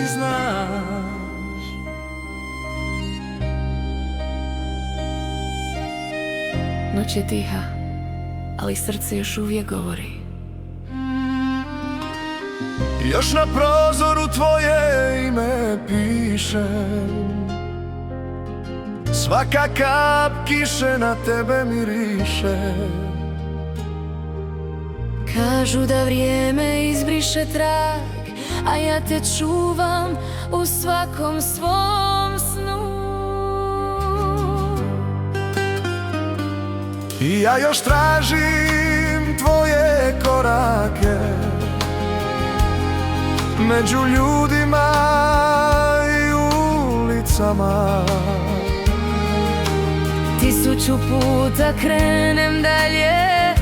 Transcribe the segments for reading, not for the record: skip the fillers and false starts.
ti znaš. Noć je tiha, ali srce još uvijek govori. Još na prozoru tvoje ime pišem, svaka kap kiše na tebe miriše. Kažu da vrijeme izbriše trag, a ja te čuvam u svakom svom snu. I ja još tražim tvoje korake među ljudima i ulicama. 1000 puta krenem dalje,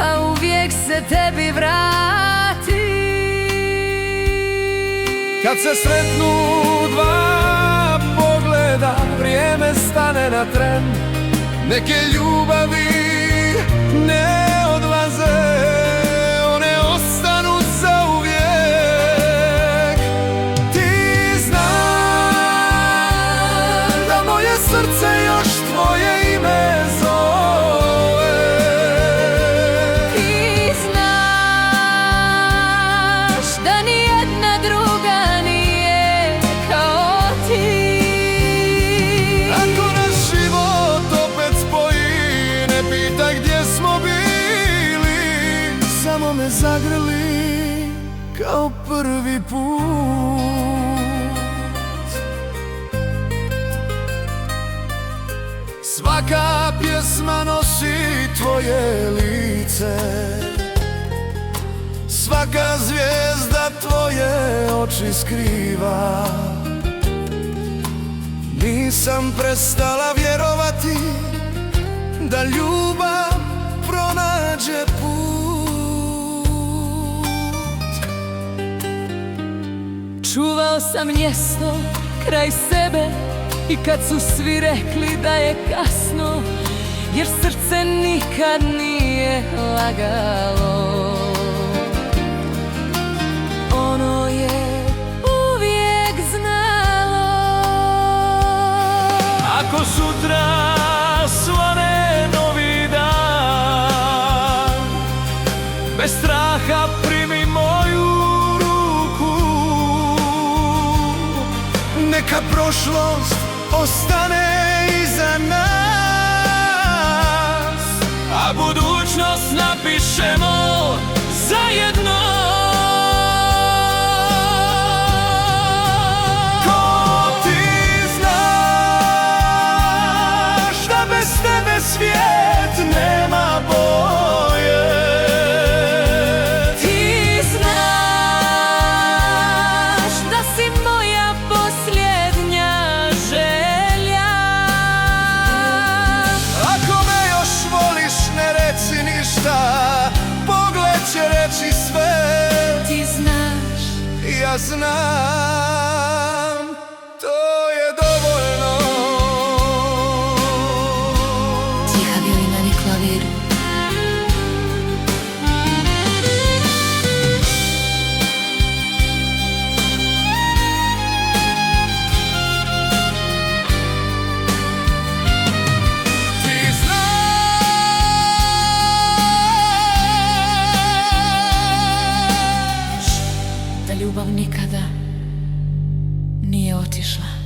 a uvijek se tebi vratim. Kad se sretnu dva pogleda, vrijeme stane na tren. Neke ljubavi ne odlaze, one ostanu zauvijek. Ti znaš da moje srce još tvoje ime zove. Ti znaš da nijedna druga nije kao ti. Ako nas život opet spoji, ne pitaj gdje smo bili, samo me zagrli kao prvi put. Svaka pjesma nosi tvoje lice, svaka zvijezda tvoje oči skriva. Nisam prestala vjerovati da ljubav pronađe put. Čuvao sam mjesto kraj sebe i kad su svi rekli da je kasno, jer srce nikad nije lagalo. Ono je uvijek znalo. Ako sutra svane novi dan, bez straha primi moju ruku. Neka prošlost ostane iza nas, a budućnost napišemo zajedno. Svijet nema boje. Ti znaš da si moja posljednja želja. Ako me još voliš, ne reci ništa, pogled će reći sve. Ti znaš, ja znam, to je dovoljno. klavir. Ti znaš Da ljubav nikada nije otišla.